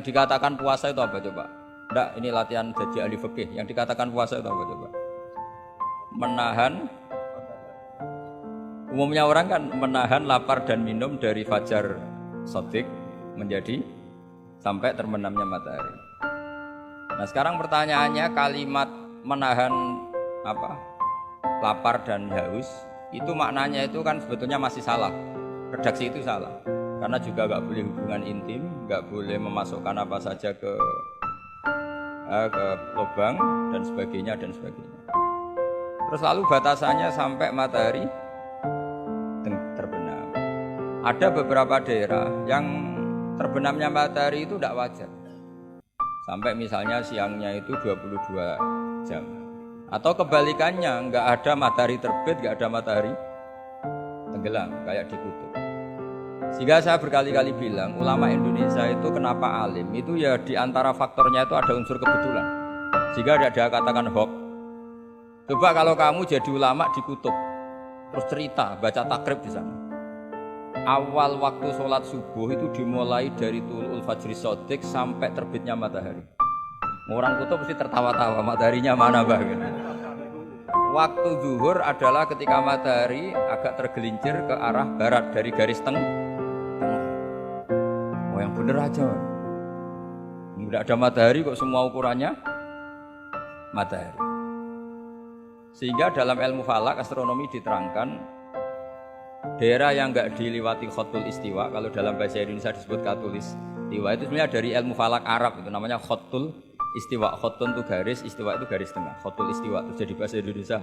Yang dikatakan puasa itu apa coba? Nggak, ini latihan jadi ahli fikih. Yang dikatakan puasa itu apa coba? Menahan. Umumnya orang kan menahan lapar dan minum dari fajar shadiq menjadi sampai terbenamnya matahari. Nah sekarang pertanyaannya, kalimat menahan apa? Lapar dan haus itu maknanya itu kan sebetulnya masih salah. Redaksi itu salah. Karena juga nggak boleh hubungan intim, nggak boleh memasukkan apa saja ke lubang dan sebagainya dan sebagainya. Terus lalu batasannya sampai matahari terbenam. Ada beberapa daerah yang terbenamnya matahari itu tidak wajar. Sampai misalnya siangnya itu 22 jam. Atau kebalikannya, nggak ada matahari terbit, nggak ada matahari tenggelam, kayak di kutub. Sehingga saya berkali-kali bilang, ulama Indonesia itu kenapa alim, itu ya diantara faktornya itu ada unsur kebetulan. Sehingga ada katakan hoax. Coba kalau kamu jadi ulama di kutub, terus cerita, baca takrib di sana. Awal waktu sholat subuh itu dimulai dari Thulu'ul Fajri Shadiq sampai terbitnya matahari. Orang kutub mesti tertawa-tawa, mataharinya mana bah? Waktu zuhur adalah ketika matahari agak tergelincir ke arah barat dari garis tengah. Oh yang bener aja. Tidak ada matahari kok semua ukurannya matahari. Sehingga dalam ilmu falak astronomi diterangkan daerah yang enggak diliwati khotul istiwa, kalau dalam bahasa Indonesia disebut katul istiwa, itu sebenarnya dari ilmu falak Arab, itu namanya khotul istiwa. Khotun itu garis, istiwa itu garis tengah. Khotul istiwa itu jadi bahasa Indonesia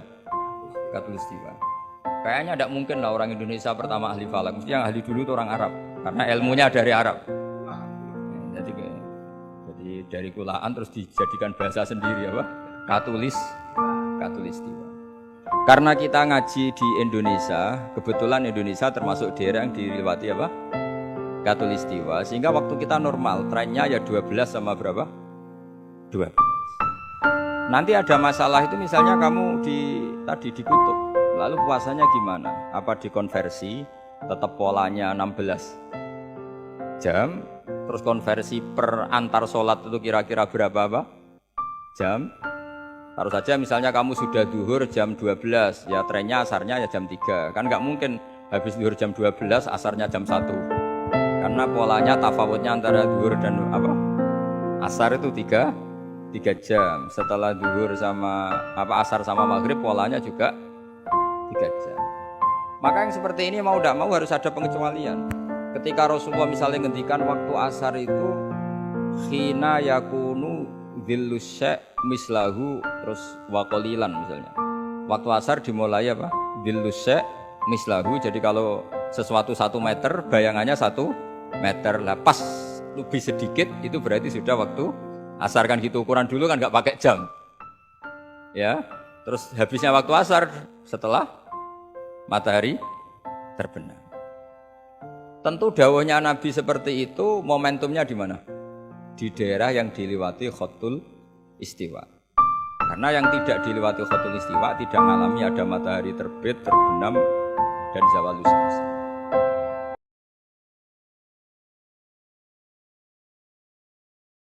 katul istiwa. Kayaknya tidak mungkin lah orang Indonesia pertama ahli falak, mesti yang ahli dulu itu orang Arab, karena ilmunya dari Arab. Jadi dari kulaan terus dijadikan bahasa sendiri apa? Katulistiwa. Karena kita ngaji di Indonesia, kebetulan Indonesia termasuk daerah yang dilewati apa? Katulistiwa, sehingga waktu kita normal, trennya ya 12 sama berapa? 12. Nanti ada masalah itu misalnya kamu tadi di kutub, lalu puasanya gimana? Apa dikonversi, tetap polanya 16 jam, terus konversi per antar sholat itu kira-kira berapa apa? Jam? Taruh saja misalnya kamu sudah duhur jam 12, ya trennya asarnya ya jam 3. Kan nggak mungkin habis duhur jam 12, asarnya jam 1. Karena polanya tafawutnya antara duhur dan apa? Asar itu 3 jam. Setelah duhur sama asar sama maghrib polanya juga 3 jam. Maka yang seperti ini mau tidak mau harus ada pengecualian. Ketika Rasulullah misalnya ngendikan waktu asar itu khina yakunu dhillus syai' mislahu terus waqalilan misalnya. Waktu asar dimulai apa? Dhillus syai' mislahu. Jadi kalau sesuatu 1 meter bayangannya 1 meter lah, pas lebih sedikit itu berarti sudah waktu asar. Kan gitu ukuran dulu kan nggak pakai jam. Ya. Terus habisnya waktu asar setelah matahari terbenam. Tentu dawuhnya Nabi seperti itu, momentumnya di mana? Di daerah yang dilewati khotul istiwa. Karena yang tidak dilewati khotul istiwa tidak mengalami ada matahari terbit, terbenam dan zawal lusus.